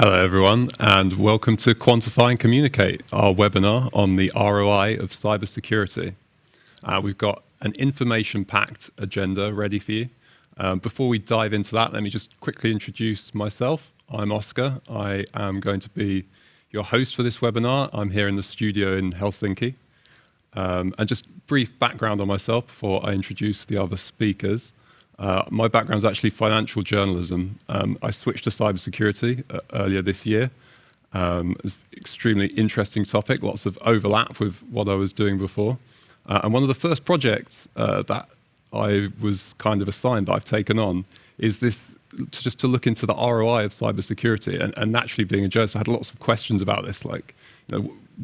Hello, everyone, and welcome to Quantify and Communicate, our webinar on the ROI of cybersecurity. We've got an information-packed agenda ready for you. Before we dive into that, let me just quickly introduce myself. I'm Oscar. I am going to be your host for this webinar. I'm here in the studio in Helsinki. And just brief background on myself before I introduce the other speakers. My background is actually financial journalism. I switched to cybersecurity earlier this year. Extremely interesting topic, lots of overlap with what I was doing before. And one of the first projects that I was kind of assigned that I've taken on is this, just to look into the ROI of cybersecurity. And naturally, being a journalist, I had lots of questions about this, like,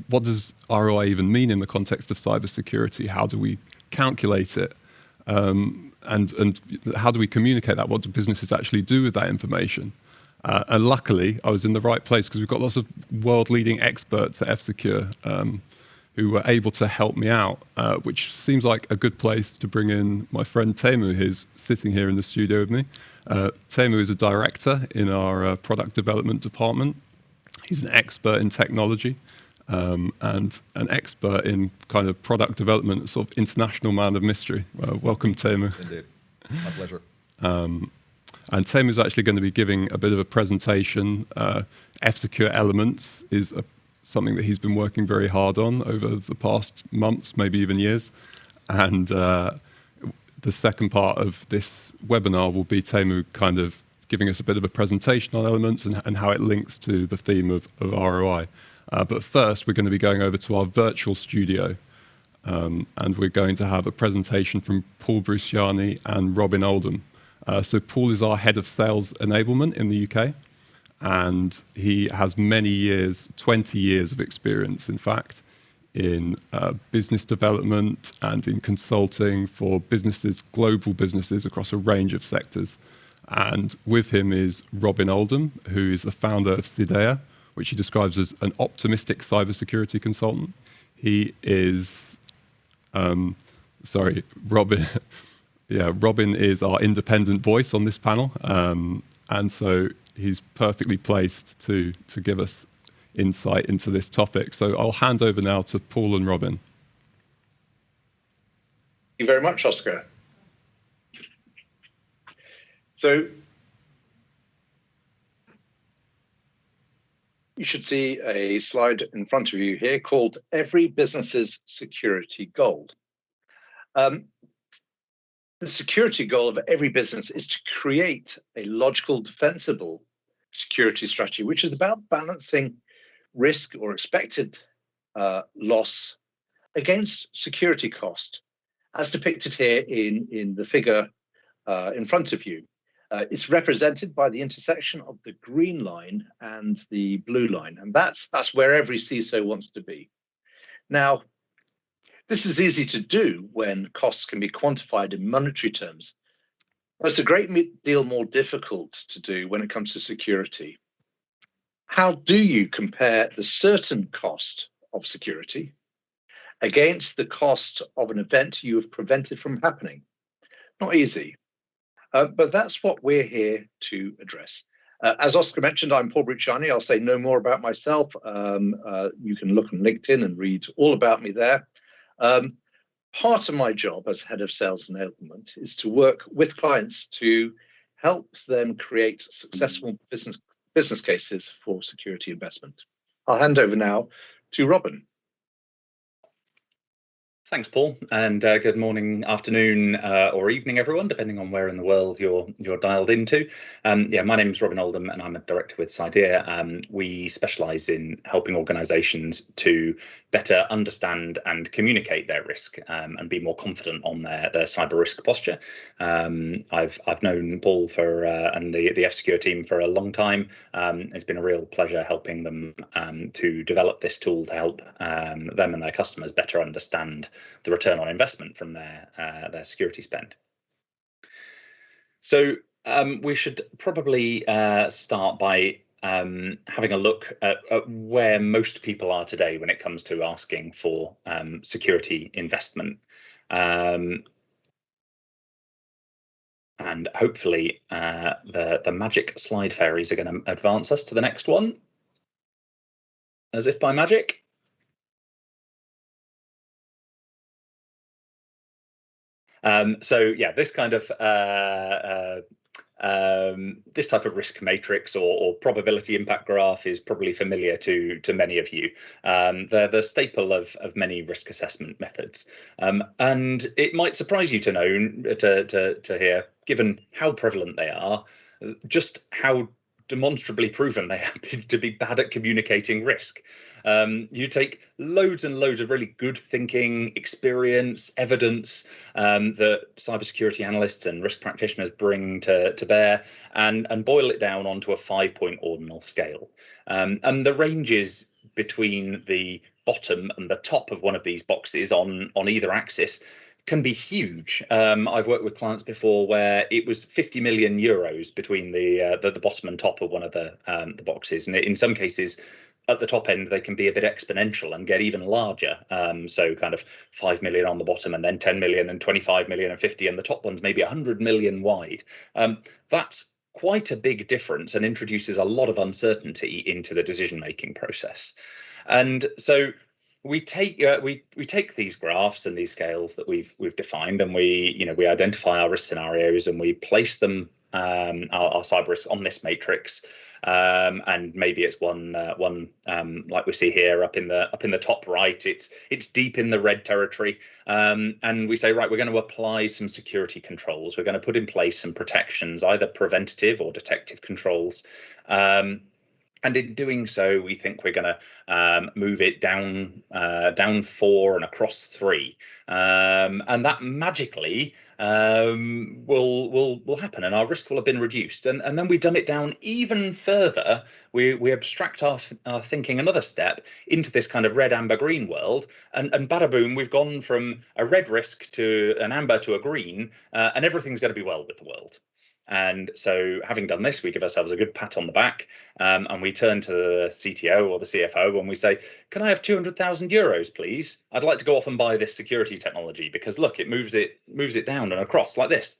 what does ROI even mean in the context of cybersecurity? How do we calculate it? And how do we communicate that? What do businesses actually do with that information? And luckily, I was in the right place because we've got lots of world-leading experts at F-Secure who were able to help me out, which seems like a good place to bring in my friend Teemu, who's sitting here in the studio with me. Teemu is a director in our product development department. He's an expert in technology. And an expert in kind of product development, sort of international man of mystery. Welcome, Teemu. Indeed, my pleasure. And Teemu is actually going to be giving a bit of a presentation. F-Secure Elements is something that he's been working very hard on over the past months, maybe even years. And the second part of this webinar will be Teemu kind of giving us a bit of a presentation on Elements and how it links to the theme of ROI. But first, we're going to be going over to our virtual studio, and we're going to have a presentation from Paul Bruciani and Robin Oldham. So Paul is our head of sales enablement in the UK, and he has many years, 20 years of experience, in fact, in business development and in consulting for businesses, global businesses across a range of sectors. And with him is Robin Oldham, who is the founder of Sidea, which he describes as an optimistic cybersecurity consultant. He is, Robin. Yeah, Robin is our independent voice on this panel, and so he's perfectly placed to give us insight into this topic. So I'll hand over now to Paul and Robin. Thank you very much, Oscar. So you should see a slide in front of you here called Every Business's Security Goal. The security goal of every business is to create a logical, defensible security strategy, which is about balancing risk or expected loss against security cost, as depicted here in the figure in front of you. It's represented by the intersection of the green line and the blue line, and that's where every CISO wants to be. Now, this is easy to do when costs can be quantified in monetary terms, but it's a great deal more difficult to do when it comes to security. How do you compare the certain cost of security against the cost of an event you have prevented from happening? Not easy. But that's what we're here to address. As Oscar mentioned, I'm Paul Bruciani. I'll say no more about myself. You can look on LinkedIn and read all about me there. Part of my job as head of sales enablement is to work with clients to help them create successful business cases for security investment. I'll hand over now to Robin. Thanks, Paul, and good morning, afternoon, or evening, everyone, depending on where in the world you're dialed into. Yeah, my name is Robin Oldham, and I'm a director with Sidea. We specialise in helping organisations to better understand and communicate their risk and be more confident on their cyber risk posture. I've known Paul and the F-Secure team for a long time. It's been a real pleasure helping them to develop this tool to help them and their customers better understand the return on investment from their security spend. So we should probably start by having a look at where most people are today when it comes to asking for security investment. And hopefully the magic slide fairies are going to advance us to the next one, as if by magic. So yeah, this kind of this type of risk matrix or probability impact graph is probably familiar to many of you. They're the staple of many risk assessment methods, and it might surprise you to know to hear, given how prevalent they are, just how demonstrably proven they have been to be bad at communicating risk. You take loads and loads of really good thinking, experience, evidence that cybersecurity analysts and risk practitioners bring to bear, and boil it down onto a 5-point ordinal scale. And the ranges between the bottom and the top of one of these boxes on either axis can be huge. I've worked with clients before where it was 50 million euros between the bottom and top of one of the boxes, and in some cases, at the top end, they can be a bit exponential and get even larger. So kind of 5 million on the bottom, and then 10 million and 25 million and 50, and the top ones maybe 100 million wide. That's quite a big difference and introduces a lot of uncertainty into the decision-making process. And so we take these graphs and these scales that we've defined, and we identify our risk scenarios, and we place them our cyber risk on this matrix, and maybe it's one like we see here up in the top right. It's deep in the red territory, and we say, right, we're going to apply some security controls. We're going to put in place some protections, either preventative or detective controls. And in doing so, we think we're going to move it down 4 and across 3, and that magically will happen, and our risk will have been reduced. And then we dumb it down even further. We abstract our thinking another step into this kind of red, amber, green world, and bada boom, we've gone from a red risk to an amber to a green, and everything's going to be well with the world. And so, having done this, we give ourselves a good pat on the back, and we turn to the CTO or the CFO and we say, "Can I have 200,000 euros, please? I'd like to go off and buy this security technology because look, it moves it down and across like this."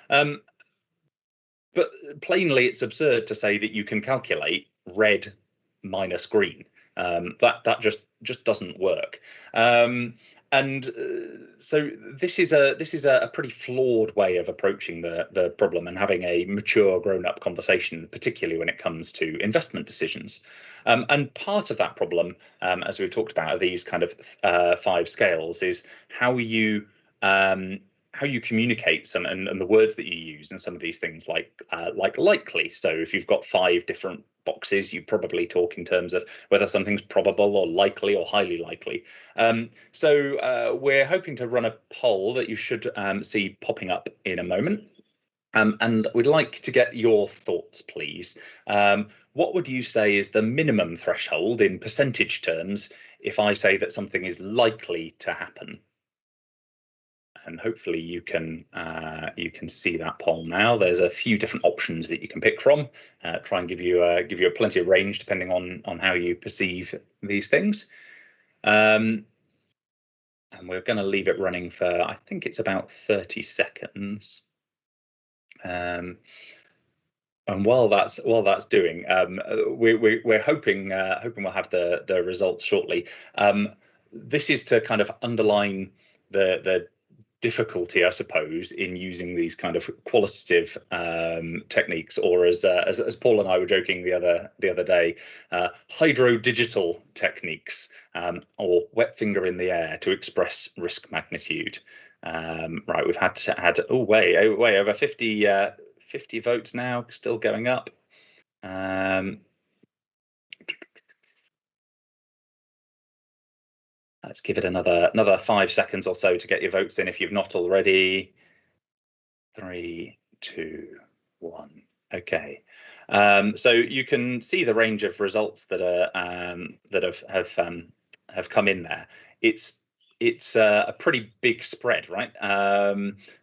But plainly, it's absurd to say that you can calculate red minus green. That just doesn't work. So this is a pretty flawed way of approaching the problem and having a mature, grown-up conversation, particularly when it comes to investment decisions. And part of that problem, as we've talked about, are these kind of 5 scales, is how you communicate and the words that you use, and some of these things like likely. So if you've got 5 different boxes, you probably talk in terms of whether something's probable or likely or highly likely. So we're hoping to run a poll that you should see popping up in a moment. And we'd like to get your thoughts, please. What would you say is the minimum threshold in percentage terms if I say that something is likely to happen? And hopefully you can see that poll now. There's a few different options that you can pick from. Try and give you a plenty of range depending on how you perceive these things. And we're going to leave it running for, I think it's about 30 seconds. And while that's doing, we're hoping we'll have the results shortly. This is to kind of underline the difficulty, I suppose, in using these kind of qualitative techniques, or as Paul and I were joking the other day, hydro-digital techniques, or wet finger in the air to express risk magnitude. Right, we've had way over 50 votes now, still going up. Let's give it another 5 seconds or so to get your votes in if you've not already. 3, 2, 1. Okay. So you can see the range of results that have come in there. It's it's a pretty big spread, right?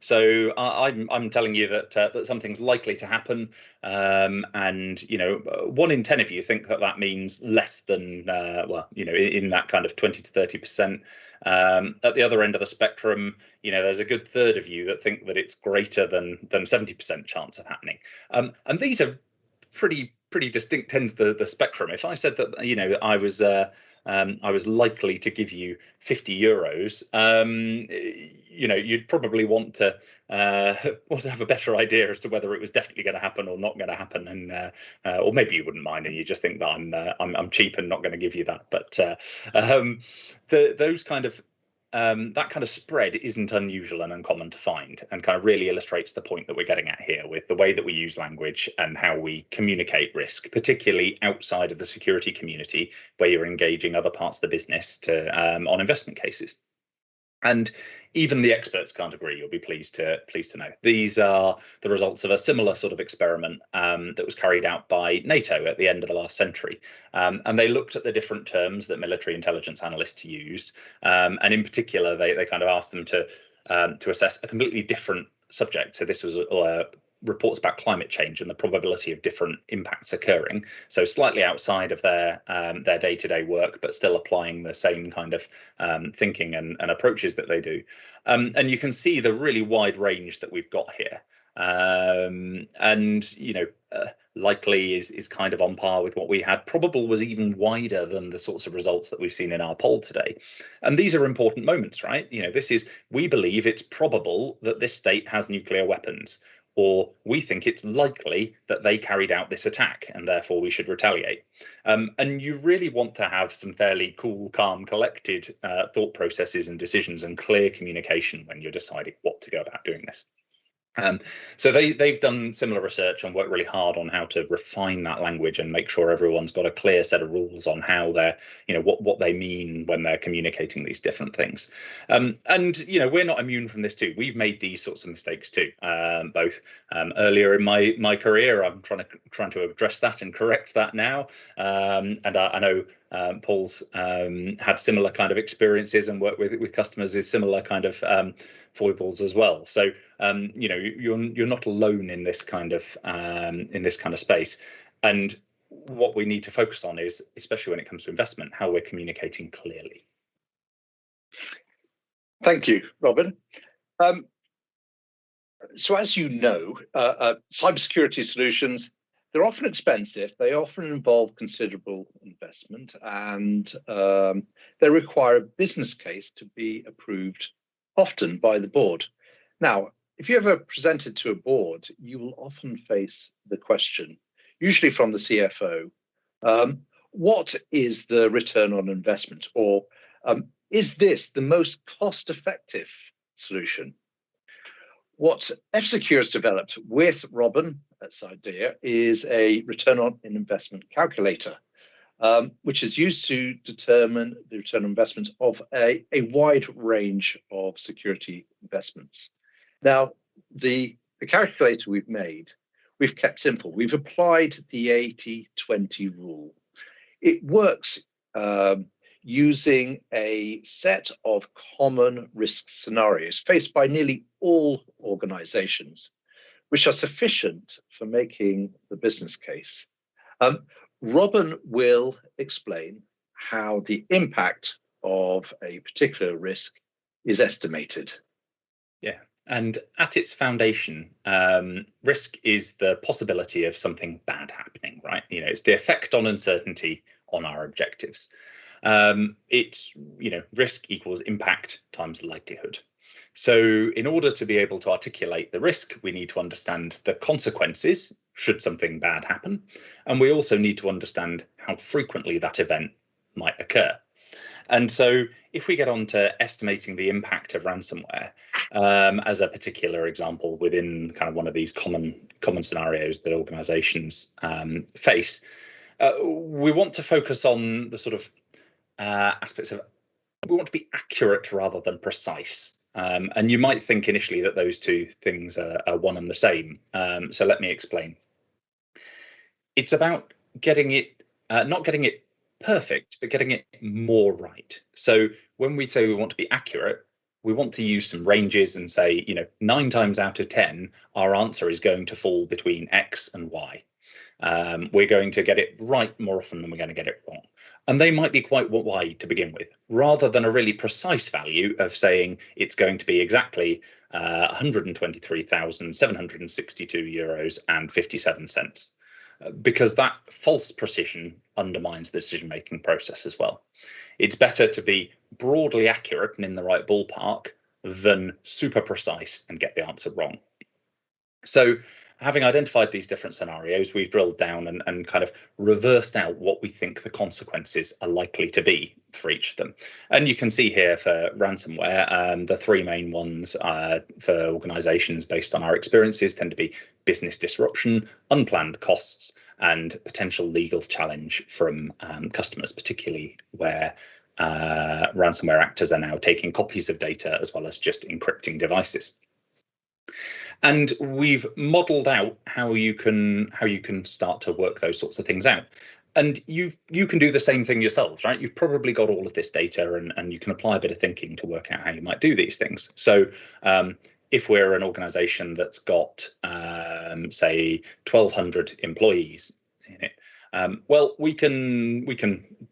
So I'm telling you that something's likely to happen, and 1 in 10 of you think that means less than in that kind of 20 to 30%. At the other end of the spectrum, there's a good third of you that think that it's greater than 70% chance of happening, and these are pretty distinct ends of the spectrum. If I said that I was likely to give you €50, you'd probably want to have a better idea as to whether it was definitely going to happen or not going to happen, and or maybe you wouldn't mind and you just think that I'm cheap and not going to give you that. But those kind of that kind of spread isn't unusual and uncommon to find, and kind of really illustrates the point that we're getting at here with the way that we use language and how we communicate risk, particularly outside of the security community, where you're engaging other parts of the business on investment cases. And even the experts can't agree, you'll be pleased to know. These are the results of a similar sort of experiment that was carried out by NATO at the end of the last century. And they looked at the different terms that military intelligence analysts used. And in particular, they kind of asked them to assess a completely different subject. So this was reports about climate change and the probability of different impacts occurring. So slightly outside of their day-to-day work, but still applying the same kind of thinking and approaches that they do. And you can see the really wide range that we've got here. Likely is kind of on par with what we had. Probable was even wider than the sorts of results that we've seen in our poll today. And these are important moments, right? We believe it's probable that this state has nuclear weapons, or we think it's likely that they carried out this attack and therefore we should retaliate. And you really want to have some fairly cool, calm, collected thought processes and decisions and clear communication when you're deciding what to go about doing this. So they've done similar research and worked really hard on how to refine that language and make sure everyone's got a clear set of rules on how they're, what they mean when they're communicating these different things. And we're not immune from this too. We've made these sorts of mistakes too. Both earlier in my career, I'm trying to address that and correct that now. And I know Paul's had similar kind of experiences and worked with customers is similar kind of foibles as well. So you're not alone in this kind of space. And what we need to focus on is, especially when it comes to investment, how we're communicating clearly. Thank you, Robin. So as you know, cybersecurity solutions, they're often expensive, they often involve considerable investment, and they require a business case to be approved often by the board. Now, if you ever present it to a board, you will often face the question, usually from the CFO, what is the return on investment? Or is this the most cost-effective solution? What F-Secure has developed with Robin at CIDEA is a return on investment calculator, which is used to determine the return on investment of a wide range of security investments. Now, the calculator we've kept simple. We've applied the 80-20 rule. It works using a set of common risk scenarios faced by nearly all organizations, which are sufficient for making the business case. Robin will explain how the impact of a particular risk is estimated. Yeah, and at its foundation, risk is the possibility of something bad happening, right? It's the effect on uncertainty on our objectives. It's, risk equals impact times likelihood. So in order to be able to articulate the risk, we need to understand the consequences should something bad happen. And we also need to understand how frequently that event might occur. And so if we get on to estimating the impact of ransomware as a particular example within kind of one of these common scenarios that organizations face, we want to focus on the sort of aspects of, we want to be accurate rather than precise. And you might think initially that those two things are one and the same. So let me explain. It's about getting it, not getting it perfect, but getting it more right. So when we say we want to be accurate, we want to use some ranges and say, 9 times out of 10, our answer is going to fall between X and Y. We're going to get it right more often than we're going to get it wrong. And they might be quite wide to begin with, rather than a really precise value of saying it's going to be exactly 123,762 euros and 57 cents, because that false precision undermines the decision-making process as well. It's better to be broadly accurate and in the right ballpark than super precise and get the answer wrong. So having identified these different scenarios, we've drilled down and kind of reversed out what we think the consequences are likely to be for each of them. And you can see here for ransomware, the 3 main ones for organizations based on our experiences tend to be business disruption, unplanned costs, and potential legal challenge from customers, particularly where ransomware actors are now taking copies of data as well as just encrypting devices. And we've modeled out how you can start to work those sorts of things out. And you can do the same thing yourselves, right? You've probably got all of this data and you can apply a bit of thinking to work out how you might do these things. So if we're an organization that's got, say, 1,200 employees in it, well, we can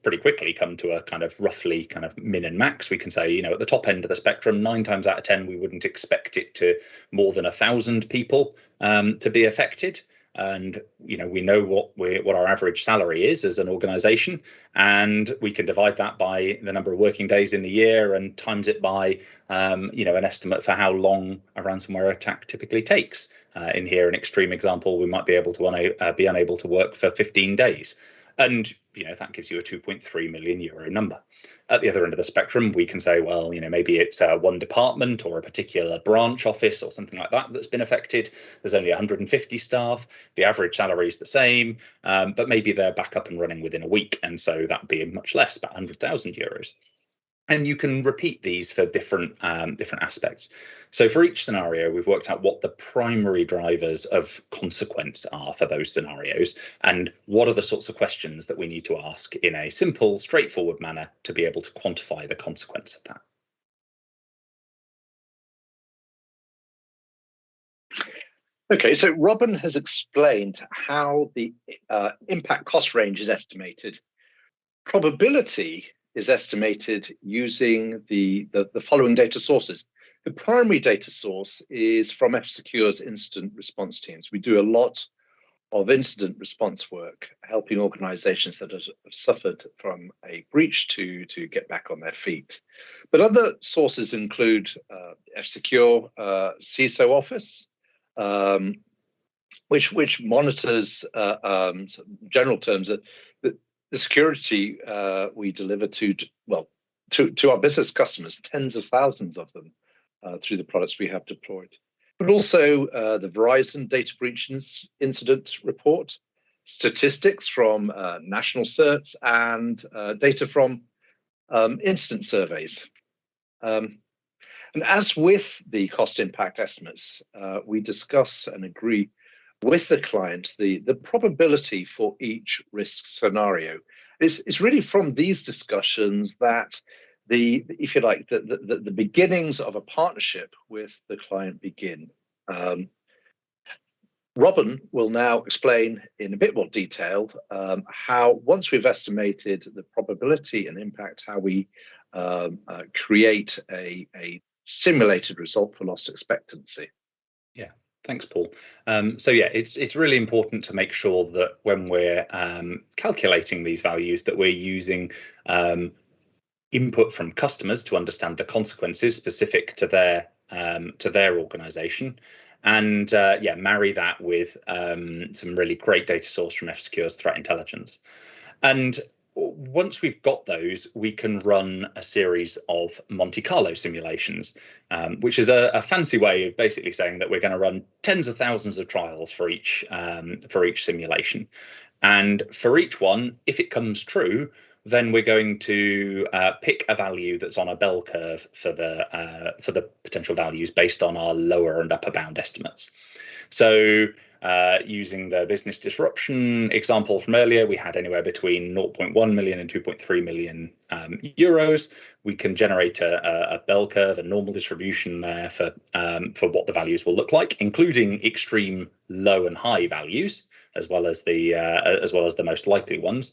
pretty quickly come to a kind of roughly kind of min and max. We can say, at the top end of the spectrum, 9 times out of 10, we wouldn't expect it to more than 1,000 people to be affected. And we know what our average salary is as an organization, and we can divide that by the number of working days in the year and times it by an estimate for how long a ransomware attack typically takes. In here, an extreme example, we might be able to be unable to work for 15 days, and that gives you a 2.3 million euro number. At the other end of the spectrum, we can say, well, maybe it's one department or a particular branch office or something like that that's been affected. There's only 150 staff. The average salary is the same, but maybe they're back up and running within a week, and so that'd be much less, about 100,000 euros. And you can repeat these for different aspects. So for each scenario, we've worked out what the primary drivers of consequence are for those scenarios, and what are the sorts of questions that we need to ask in a simple, straightforward manner to be able to quantify the consequence of that. Okay, so Robin has explained how the impact cost range is estimated. Probability is estimated using the following data sources. The primary data source is from F-Secure's incident response teams. We do a lot of incident response work, helping organizations that have suffered from a breach to get back on their feet. But other sources include F-Secure CISO office, which monitors, general terms, the security we deliver to our business customers, tens of thousands of them, through the products we have deployed. But also the Verizon data breach incident report, statistics from national certs, and data from incident surveys. And as with the cost impact estimates, we discuss and agree with the client the probability for each risk scenario. It's really from these discussions that if you like, the beginnings of a partnership with the client begin. Robin will now explain in a bit more detail how, once we've estimated the probability and impact, how we create a simulated result for loss expectancy. Yeah. Thanks, Paul. So yeah, it's really important to make sure that when we're calculating these values, that we're using input from customers to understand the consequences specific to their organization, and marry that with some really great data source from F-Secure's threat intelligence. And once we've got those, we can run a series of Monte Carlo simulations, which is a fancy way of basically saying that we're going to run tens of thousands of trials for each simulation. And for each one, if it comes true, then we're going to pick a value that's on a bell curve for the potential values based on our lower and upper bound estimates. So Using the business disruption example from earlier, we had anywhere between 0.1 million and 2.3 million euros. We can generate a bell curve, a normal distribution there for what the values will look like, including extreme low and high values, as well as the most likely ones.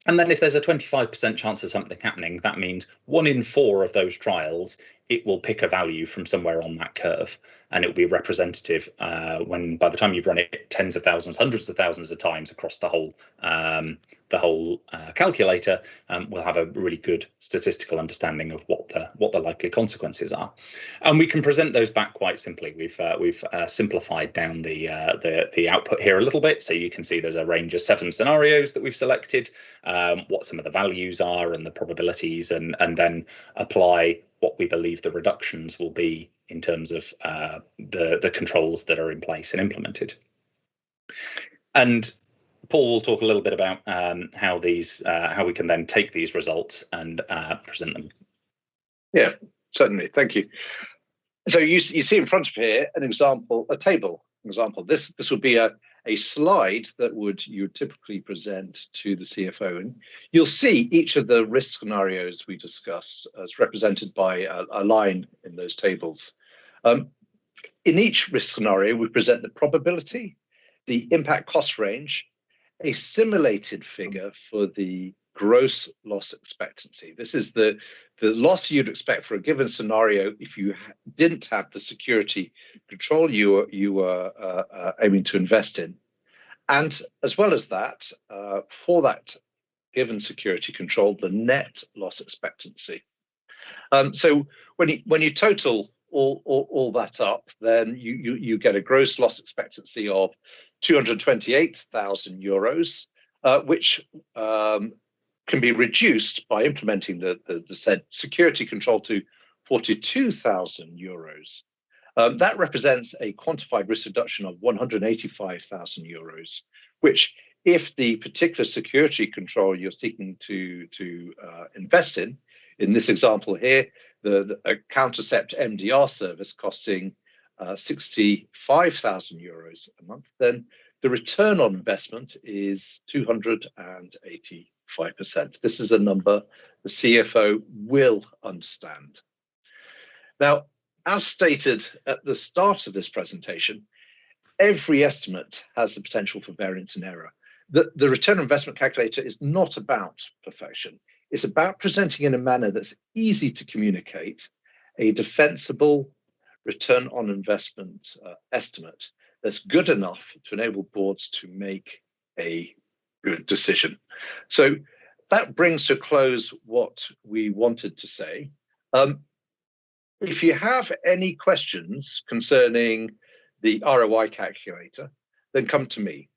And then if there's a 25% chance of something happening, that means 1 in 4 of those trials, it will pick a value from somewhere on that curve, and it will be representative when by the time you've run it tens of thousands, hundreds of thousands of times across the whole calculator, we'll have a really good statistical understanding of what the likely consequences are. And we can present those back quite simply. We've simplified down the output here a little bit, so you can see there's a range of 7 scenarios that we've selected, what some of the values are and the probabilities, and then apply what we believe the reductions will be in terms of the controls that are in place and implemented. And Paul will talk a little bit about how we can then take these results and present them. Yeah, certainly. Thank you. So you see in front of here an example, a table example. This would be a slide that you would typically present to the CFO, and you'll see each of the risk scenarios we discussed as represented by a line in those tables. In each risk scenario, we present the probability, the impact cost range, a simulated figure for the gross loss expectancy. This is the loss you'd expect for a given scenario if you didn't have the security control you were aiming to invest in. And as well as that, for that given security control, the net loss expectancy. So when you total all that up, then you get a gross loss expectancy of 228,000 euros, which can be reduced by implementing the said security control to 42,000 euros. That represents a quantified risk reduction of 185,000 euros, which, if the particular security control you're seeking to invest in this example here, the Countercept MDR service costing 65,000 euros a month, then the return on investment is 285%. This is a number the CFO will understand. Now, as stated at the start of this presentation, every estimate has the potential for variance and error. The return on investment calculator is not about perfection. It's about presenting in a manner that's easy to communicate a defensible return on investment estimate that's good enough to enable boards to make a good decision. So that brings to a close what we wanted to say. If you have any questions concerning the ROI calculator, then come to me.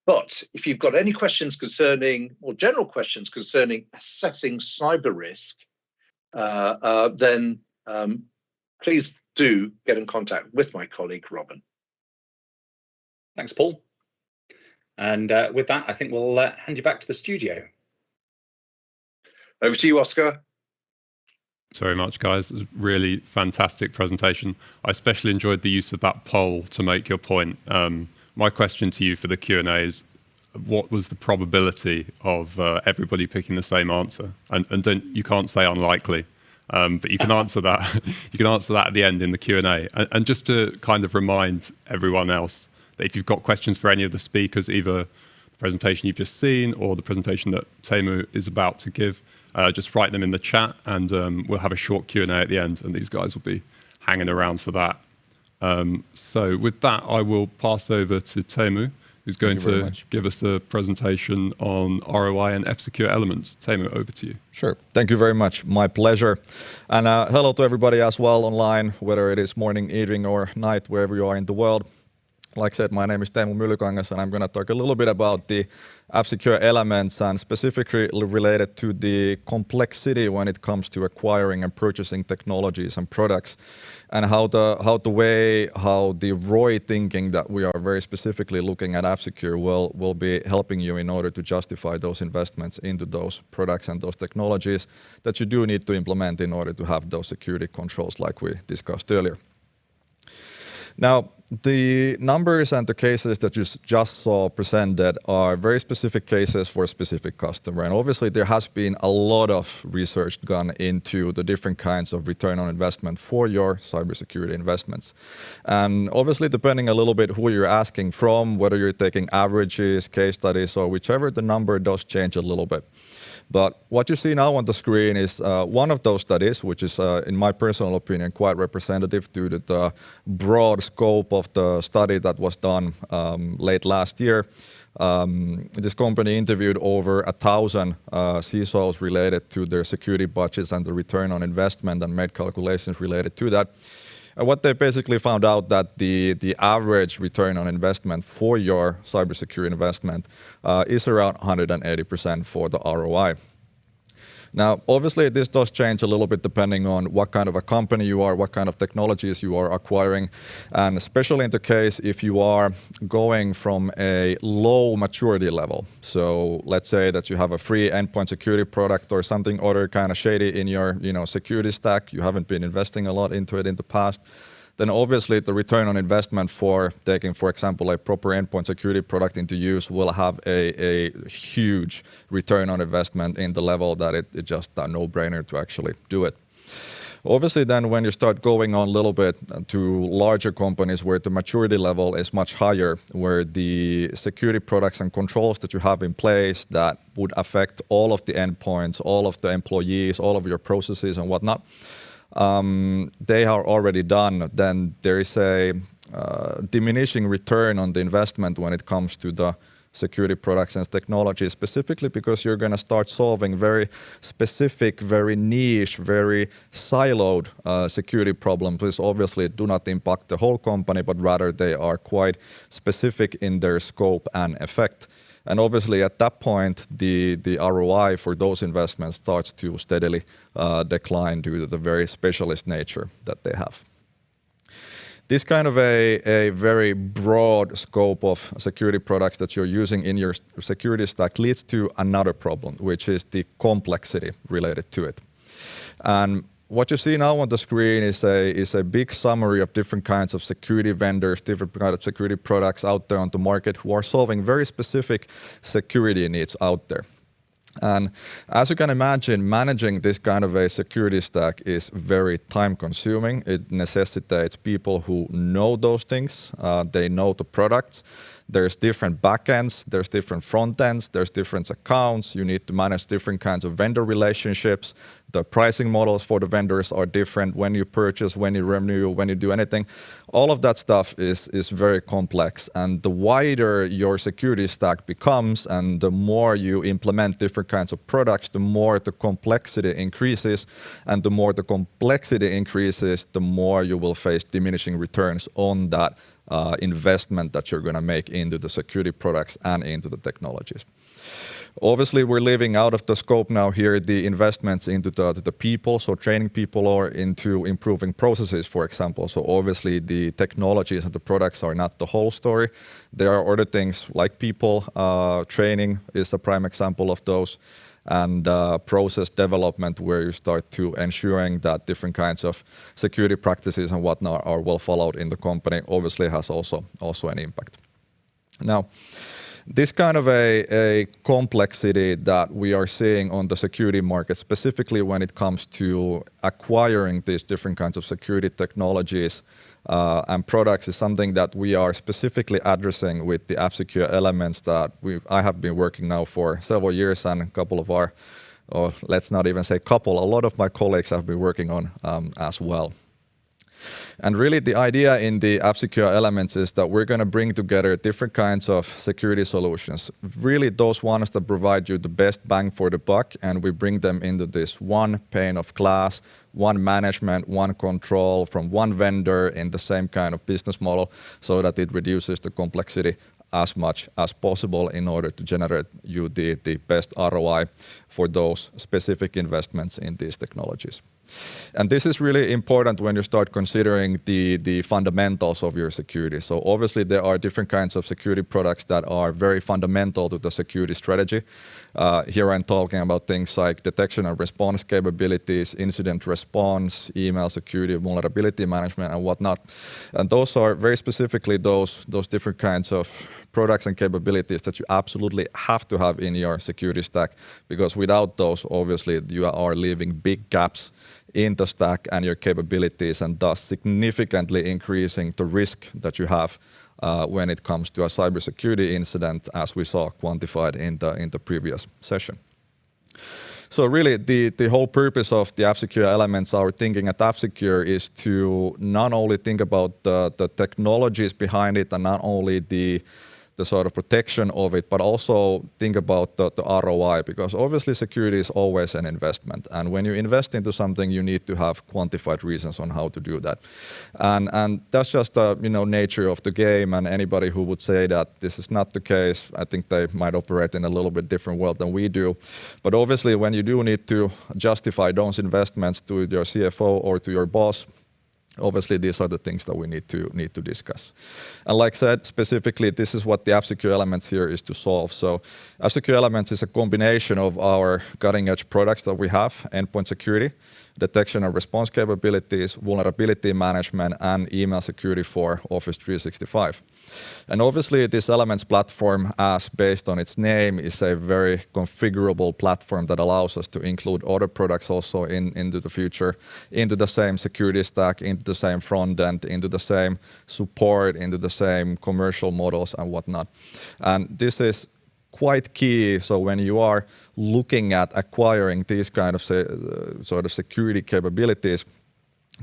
But if you've got any questions concerning, or general questions concerning assessing cyber risk, then please do get in contact with my colleague, Robin. Thanks, Paul. And with that, I think we'll hand you back to the studio. Over to you, Oscar. Thanks very much, guys. It was a really fantastic presentation. I especially enjoyed the use of that poll to make your point. My question to you for the Q&A is, what was the probability of everybody picking the same answer? And you can't say unlikely, but you can answer that. You can answer that at the end in the Q&A. And just to kind of remind everyone else that if you've got questions for any of the speakers, either the presentation you've just seen or the presentation that Teemu is about to give, just write them in the chat, and we'll have a short Q&A at the end, and these guys will be hanging around for that. So with that, I will pass over to Teemu, who's going to give us a presentation on ROI and F-Secure elements. Teemu, over to you. Sure. Thank you very much. My pleasure. And hello to everybody as well online, whether it is morning, evening, or night, wherever you are in the world. Like I said, my name is Teemu Mylykangas, and I'm going to talk a little bit about the F-Secure elements, and specifically related to the complexity when it comes to acquiring and purchasing technologies and products, and how the ROI thinking that we are very specifically looking at F-Secure will be helping you in order to justify those investments into those products and those technologies that you do need to implement in order to have those security controls like we discussed earlier. Now, the numbers and the cases that you just saw presented are very specific cases for a specific customer. And obviously there has been a lot of research gone into the different kinds of return on investment for your cybersecurity investments. And obviously depending a little bit who you're asking from, whether you're taking averages, case studies, or whichever, the number does change a little bit. But what you see now on the screen is one of those studies, which is, in my personal opinion, quite representative due to the broad scope of the study that was done late last year. This company interviewed over 1,000 CISOs related to their security budgets and the return on investment and made calculations related to that. And what they basically found out that the average return on investment for your cybersecurity investment is around 180% for the ROI. Now, obviously, this does change a little bit depending on what kind of a company you are, what kind of technologies you are acquiring, and especially in the case if you are going from a low maturity level. So let's say that you have a free endpoint security product or something other kind of shady in your security stack. You haven't been investing a lot into it in the past. Then obviously the return on investment for taking, for example, a proper endpoint security product into use will have a huge return on investment in the level that it's just a no-brainer to actually do it. Obviously then when you start going on a little bit to larger companies where the maturity level is much higher, where the security products and controls that you have in place that would affect all of the endpoints, all of the employees, all of your processes and whatnot, they are already done, then there is a diminishing return on the investment when it comes to the security products and technology, specifically because you're going to start solving very specific, very niche, very siloed security problems, which obviously do not impact the whole company, but rather they are quite specific in their scope and effect. And obviously at that point, the ROI for those investments starts to steadily decline due to the very specialist nature that they have. This kind of a very broad scope of security products that you're using in your security stack leads to another problem, which is the complexity related to it. And what you see now on the screen is a big summary of different kinds of security vendors, different kinds of security products out there on the market who are solving very specific security needs out there. And as you can imagine, managing this kind of a security stack is very time consuming. It necessitates people who know those things, they know the products. There's different backends, there's different front ends, there's different accounts. You need to manage different kinds of vendor relationships. The pricing models for the vendors are different when you purchase, when you renew, when you do anything. All of that stuff is very complex. And the wider your security stack becomes and the more you implement different kinds of products, the more the complexity increases. And the more the complexity increases, the more you will face diminishing returns on that investment that you're going to make into the security products and into the technologies. Obviously, we're leaving out of the scope now here the investments into the people, so training people or into improving processes, for example. So obviously the technologies and the products are not the whole story. There are other things like people, training is a prime example of those, and process development where you start to ensuring that different kinds of security practices and whatnot are well followed in the company obviously has also an impact. Now, this kind of a complexity that we are seeing on the security market, specifically when it comes to acquiring these different kinds of security technologies and products, is something that we are specifically addressing with the F-Secure elements that I have been working now for several years, and a couple of our, or let's not even say couple, a lot of my colleagues have been working on as well. And really the idea in the F-Secure elements is that we're going to bring together different kinds of security solutions, really those ones that provide you the best bang for the buck, and we bring them into this one pane of glass, one management, one control from one vendor in the same kind of business model so that it reduces the complexity as much as possible in order to generate you the best ROI for those specific investments in these technologies. And this is really important when you start considering the fundamentals of your security. So obviously there are different kinds of security products that are very fundamental to the security strategy. Here I'm talking about things like detection and response capabilities, incident response, email security, vulnerability management, and whatnot. And those are very specifically those different kinds of products and capabilities that you absolutely have to have in your security stack, because without those, obviously you are leaving big gaps in the stack and your capabilities, and thus significantly increasing the risk that you have when it comes to a cybersecurity incident, as we saw quantified in the previous session. So really the whole purpose of the F-Secure elements, our thinking at F-Secure, is to not only think about the technologies behind it and not only the sort of protection of it, but also think about the ROI, because obviously security is always an investment. And when you invest into something, you need to have quantified reasons on how to do that. And that's just the nature of the game. And anybody who would say that this is not the case, I think they might operate in a little bit different world than we do. But obviously when you do need to justify those investments to your CFO or to your boss, obviously, these are the things that we need to discuss. And like I said, specifically, this is what the F-Secure Elements here is to solve. So F-Secure Elements is a combination of our cutting-edge products that we have: endpoint security, detection and response capabilities, vulnerability management, and email security for Office 365. And obviously, this Elements platform, as based on its name, is a very configurable platform that allows us to include other products also into the future, into the same security stack, into the same front end, into the same support, into the same commercial models and whatnot. And this is quite key. So when you are looking at acquiring these kind of sort of security capabilities,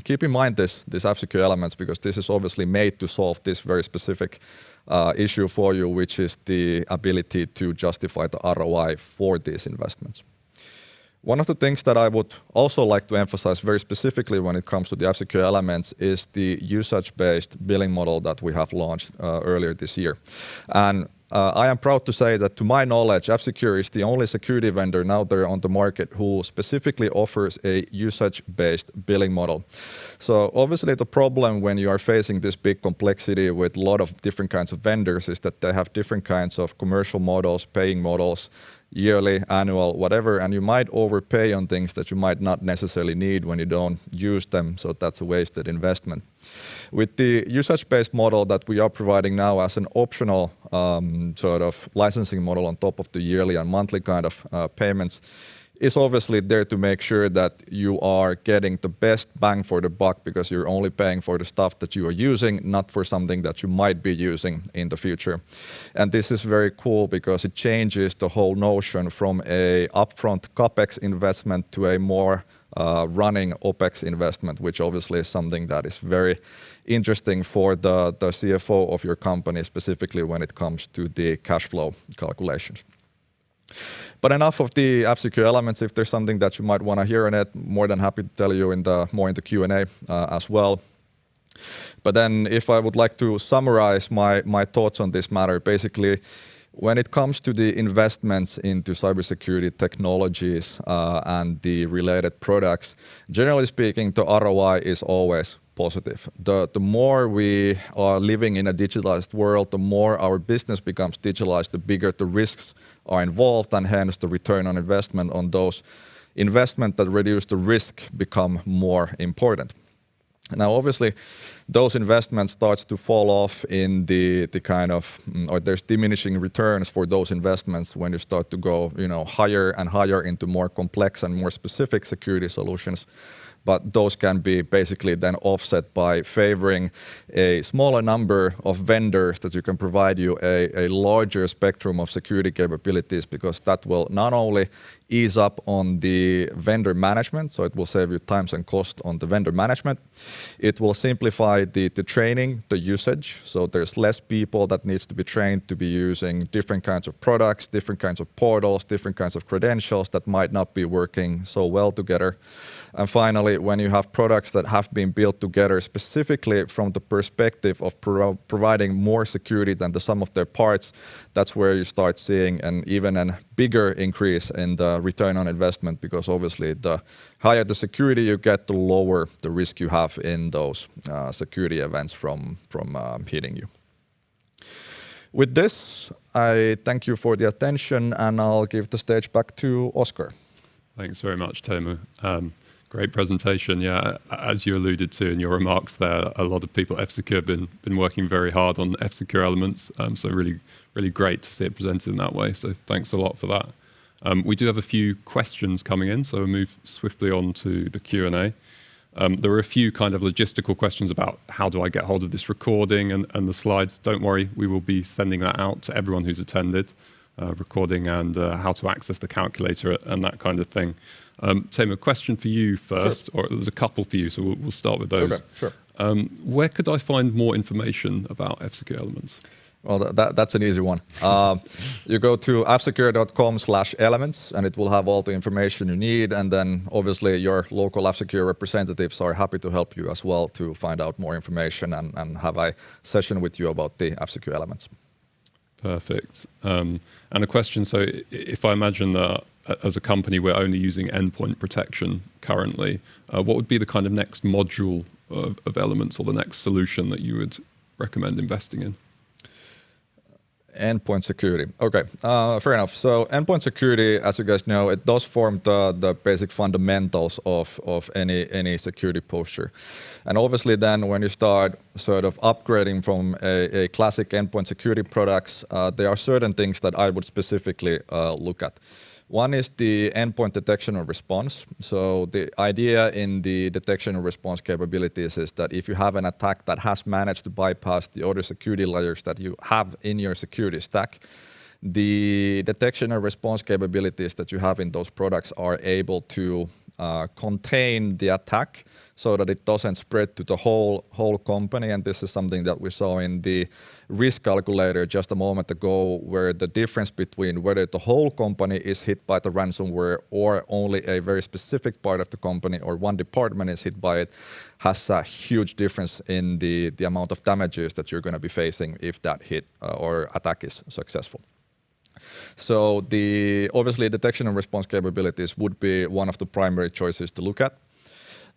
keep in mind this F-Secure Elements, because this is obviously made to solve this very specific issue for you, which is the ability to justify the ROI for these investments. One of the things that I would also like to emphasize very specifically when it comes to the F-Secure Elements is the usage-based billing model that we have launched earlier this year. And I am proud to say that, to my knowledge, F-Secure is the only security vendor now there on the market who specifically offers a usage-based billing model. So obviously the problem when you are facing this big complexity with a lot of different kinds of vendors is that they have different kinds of commercial models, paying models, yearly, annual, whatever, and you might overpay on things that you might not necessarily need when you don't use them, so that's a wasted investment. With the usage-based model that we are providing now as an optional sort of licensing model on top of the yearly and monthly kind of payments, is obviously there to make sure that you are getting the best bang for the buck, because you're only paying for the stuff that you are using, not for something that you might be using in the future. And this is very cool because it changes the whole notion from a upfront CapEx investment to a more running OpEx investment, which obviously is something that is very interesting for the CFO of your company, specifically when it comes to the cash flow calculations. But enough of the F-Secure Elements. If there's something that you might want to hear on it, more than happy to tell you more in the Q&A as well. But then if I would like to summarize my thoughts on this matter, basically, when it comes to the investments into cybersecurity technologies and the related products, generally speaking, the ROI is always positive. The more we are living in a digitalized world, the more our business becomes digitalized, the bigger the risks are involved, and hence the return on investment on those investments that reduce the risk become more important. Now, obviously, those investments start to fall off in the kind of, or there's diminishing returns for those investments when you start to go, higher and higher into more complex and more specific security solutions. But those can be basically then offset by favoring a smaller number of vendors that you can provide you a larger spectrum of security capabilities, because that will not only ease up on the vendor management, so it will save you times and cost on the vendor management. It will simplify the training, the usage, so there's less people that needs to be trained to be using different kinds of products, different kinds of portals, different kinds of credentials that might not be working so well together. And finally, when you have products that have been built together specifically from the perspective of providing more security than the sum of their parts, that's where you start seeing even a bigger increase in the return on investment, because obviously the higher the security you get, the lower the risk you have in those security events from hitting you. With this, I thank you for the attention, and I'll give the stage back to Oscar. Thanks very much, Teemu. Great presentation. Yeah, as you alluded to in your remarks there, a lot of people at F-Secure have been working very hard on F-Secure elements. So really great to see it presented in that way. So thanks a lot for that. We do have a few questions coming in, so we'll move swiftly on to the Q&A. There are a few kind of logistical questions about how do I get hold of this recording and the slides. Don't worry, we will be sending that out to everyone who's attended, recording and how to access the calculator and that kind of thing. Teemu, a question for you first, or there's a couple for you, so we'll start with those. Okay, sure. Where could I find more information about F-Secure Elements? Well, that's an easy one. You go to fsecure.com/elements, and it will have all the information you need. And then obviously your local F-Secure representatives are happy to help you as well to find out more information and have a session with you about the F-Secure Elements. Perfect. And a question, so if I imagine that as a company we're only using endpoint protection currently, what would be the kind of next module of Elements or the next solution that you would recommend investing in? Endpoint security. Okay, fair enough. So endpoint security, as you guys know, it does form the basic fundamentals of any security posture. And obviously then when you start sort of upgrading from a classic endpoint security products, there are certain things that I would specifically look at. One is the endpoint detection and response. So the idea in the detection and response capabilities is that if you have an attack that has managed to bypass the other security layers that you have in your security stack, the detection and response capabilities that you have in those products are able to contain the attack so that it doesn't spread to the whole company. And this is something that we saw in the risk calculator just a moment ago, where the difference between whether the whole company is hit by the ransomware or only a very specific part of the company or one department is hit by it has a huge difference in the amount of damages that you're going to be facing if that hit or attack is successful. So obviously detection and response capabilities would be one of the primary choices to look at.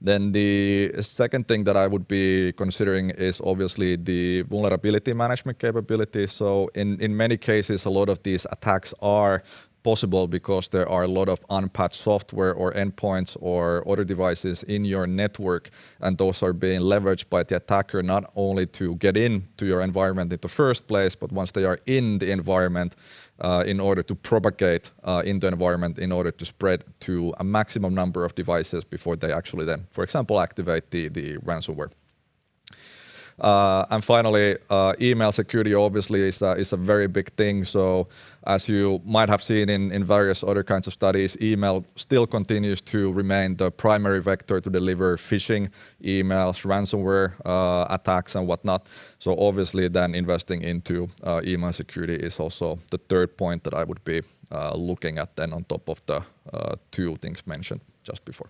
Then the second thing that I would be considering is obviously the vulnerability management capability. So in many cases, a lot of these attacks are possible because there are a lot of unpatched software or endpoints or other devices in your network, and those are being leveraged by the attacker not only to get into your environment in the first place, but once they are in the environment, in order to propagate in the environment, in order to spread to a maximum number of devices before they actually then, for example, activate the ransomware. And finally, email security obviously is a very big thing. So as you might have seen in various other kinds of studies, email still continues to remain the primary vector to deliver phishing emails, ransomware attacks and whatnot. So obviously then investing into email security is also the third point that I would be looking at then on top of the two things mentioned just before.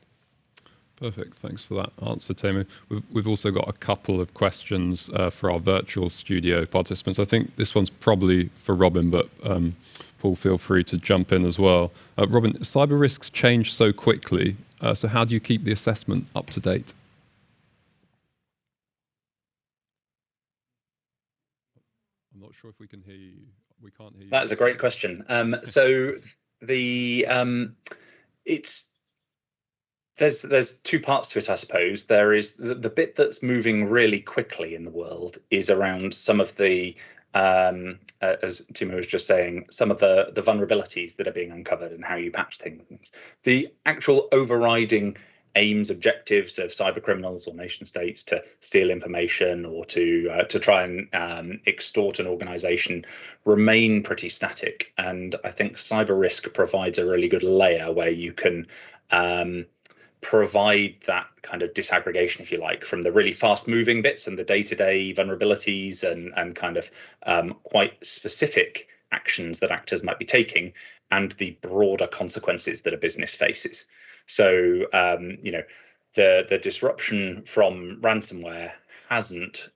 Perfect. Thanks for that answer, Teemu. We've also got a couple of questions for our virtual studio participants. I think this one's probably for Robin, but Paul, feel free to jump in as well. Robin, cyber risks change so quickly, so how do you keep the assessment up to date? I'm not sure if we can hear you. We can't hear you. That is a great question. So there's two parts to it, I suppose. There is the bit that's moving really quickly in the world is around some of the, as Teemu was just saying, some of the vulnerabilities that are being uncovered and how you patch things. The actual overriding aims, objectives of cyber criminals or nation states to steal information or to try and extort an organization remain pretty static. And I think cyber risk provides a really good layer where you can provide that kind of disaggregation, if you like, from the really fast moving bits and the day-to-day vulnerabilities and kind of quite specific actions that actors might be taking, and the broader consequences that a business faces. So, the disruption from ransomware hasn't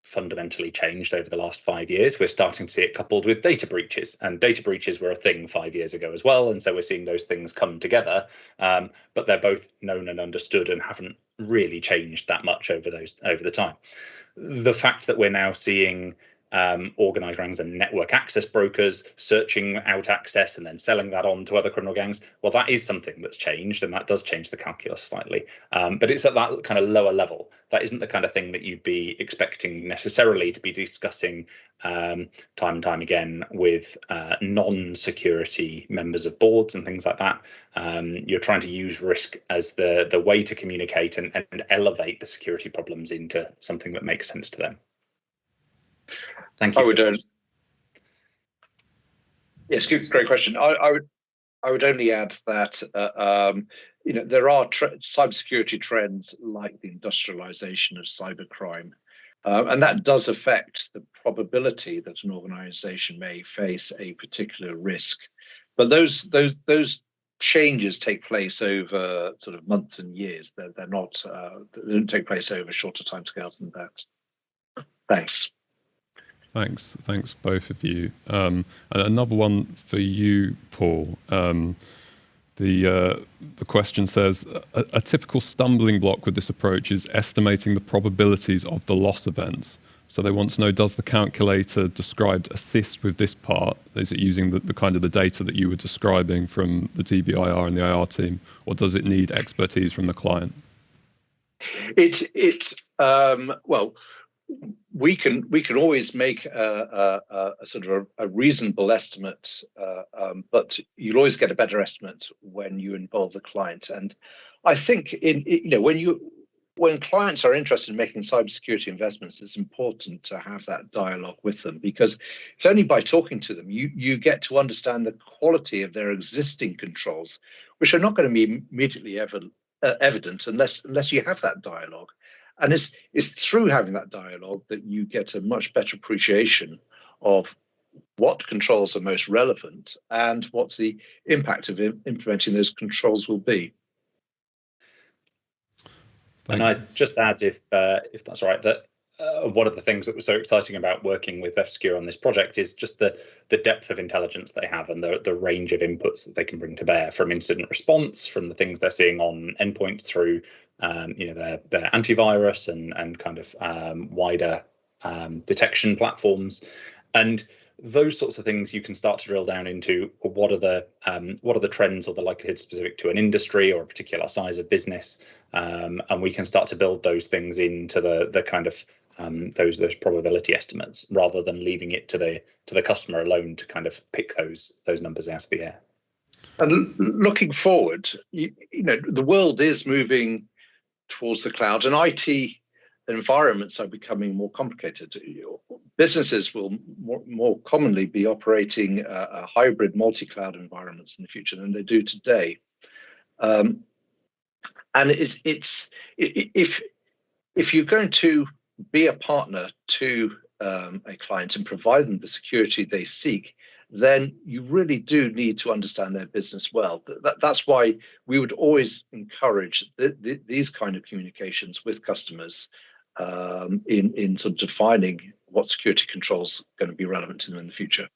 fundamentally changed over the last 5 years. We're starting to see it coupled with data breaches, and data breaches were a thing 5 years ago as well. And so we're seeing those things come together, but they're both known and understood and haven't really changed that much over the time. The fact that we're now seeing organized gangs and network access brokers searching out access and then selling that on to other criminal gangs, well, that is something that's changed, and that does change the calculus slightly. But it's at that kind of lower level. That isn't the kind of thing that you'd be expecting necessarily to be discussing time and time again with non-security members of boards and things like that. You're trying to use risk as the way to communicate and elevate the security problems into something that makes sense to them. Thank you. Yes, great question. I would only add that there are cybersecurity trends like the industrialization of cybercrime, and that does affect the probability that an organization may face a particular risk. But those changes take place over sort of months and years. They're not they don't take place over shorter timescales than that. Thanks. Thanks both of you. And another one for you, Paul. The question says, a typical stumbling block with this approach is estimating the probabilities of the loss events. So they want to know, does the calculator described assist with this part? Is it using the kind of the data that you were describing from the DBIR and the IR team, or does it need expertise from the client? Well, we can always make a sort of a reasonable estimate, but you'll always get a better estimate when you involve the client. And I think when clients are interested in making cybersecurity investments, it's important to have that dialogue with them, because it's only by talking to them you get to understand the quality of their existing controls, which are not going to be immediately evident unless you have that dialogue. And it's through having that dialogue that you get a much better appreciation of what controls are most relevant and what the impact of implementing those controls will be. And I'd just add, if that's all right, that one of the things that was so exciting about working with F-Secure on this project is just the depth of intelligence they have and the range of inputs that they can bring to bear, from incident response, from the things they're seeing on endpoints, through their antivirus and kind of wider detection platforms. And those sorts of things you can start to drill down into. What are the trends or the likelihood specific to an industry or a particular size of business, and we can start to build those things into the kind of those probability estimates, rather than leaving it to the customer alone to kind of pick those numbers out of the air. And looking forward, the world is moving towards the cloud, and IT environments are becoming more complicated. Businesses will more commonly be operating a hybrid multi-cloud environments in the future than they do today. And if you're going to be a partner to a client and provide them the security they seek, then you really do need to understand their business well. That's why we would always encourage these kind of communications with customers in sort of defining what security controls are going to be relevant to them in the future.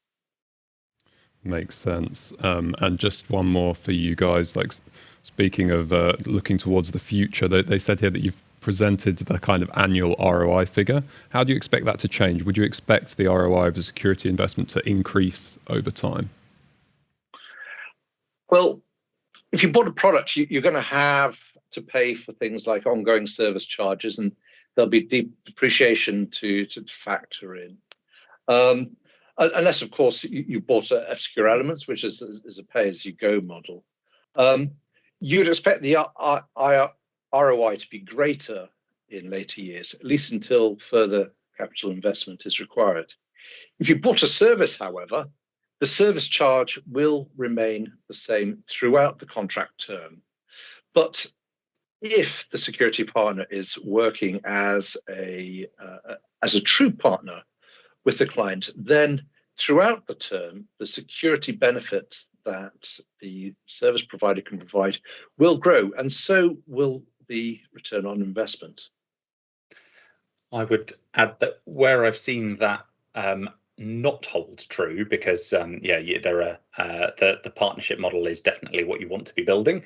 Makes sense. And just one more for you guys, like speaking of looking towards the future, they said here that you've presented the kind of annual ROI figure. How do you expect that to change? Would you expect the ROI of a security investment to increase over time? Well, if you bought a product, you're going to have to pay for things like ongoing service charges, and there'll be depreciation to factor in. Unless, of course, you bought a F-Secure Elements, which is a pay-as-you-go model. You'd expect the ROI to be greater in later years, at least until further capital investment is required. If you bought a service, however, the service charge will remain the same throughout the contract term. But if the security partner is working as a true partner with the client, then throughout the term, the security benefits that the service provider can provide will grow, and so will the return on investment. I would add that where I've seen that not hold true, because the partnership model is definitely what you want to be building,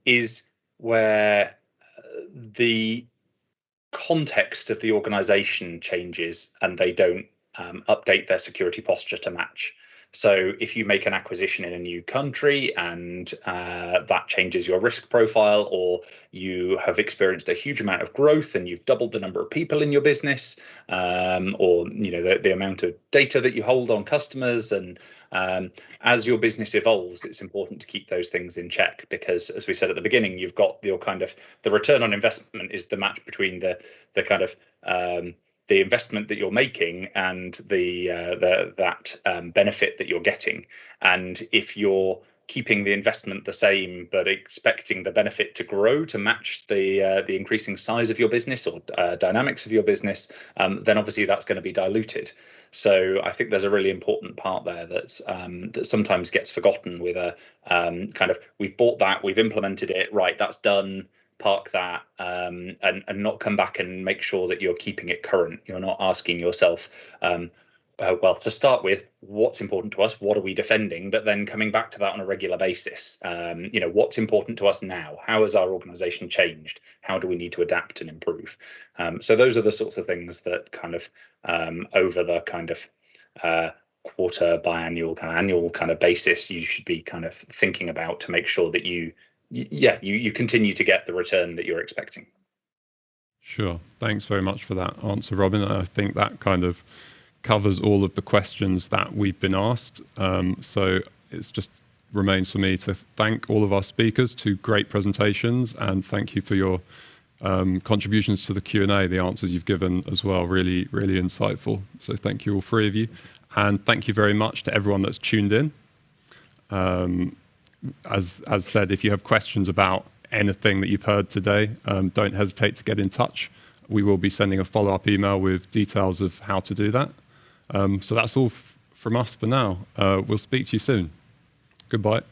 is where the context of the organization changes and they don't update their security posture to match. So if you make an acquisition in a new country and that changes your risk profile, or you have experienced a huge amount of growth and you've doubled the number of people in your business, or the amount of data that you hold on customers, and as your business evolves, it's important to keep those things in check, because as we said at the beginning, you've got your kind of the return on investment is the match between the kind of the investment that you're making and that benefit that you're getting. And if you're keeping the investment the same but expecting the benefit to grow to match the increasing size of your business or dynamics of your business, then obviously that's going to be diluted. So I think there's a really important part there that sometimes gets forgotten with a kind of, we've bought that, we've implemented it, right, that's done, park that, and not come back and make sure that you're keeping it current. You're not asking yourself, well, to start with, what's important to us? What are we defending? But then coming back to that on a regular basis. What's important to us now? How has our organization changed? How do we need to adapt and improve? So those are the sorts of things that kind of over the kind of quarter, biannual, annual kind of basis, you should be kind of thinking about to make sure that you continue to get the return that you're expecting. Sure. Thanks very much for that answer, Robin. I think that kind of covers all of the questions that we've been asked. So it's just remains for me to thank all of our speakers, 2 great presentations, and thank you for your contributions to the Q&A, the answers you've given as well, really, really insightful. So thank you all 3 of you. And thank you very much to everyone that's tuned in. As said, if you have questions about anything that you've heard today, don't hesitate to get in touch. We will be sending a follow-up email with details of how to do that. So that's all from us for now. We'll speak to you soon. Goodbye.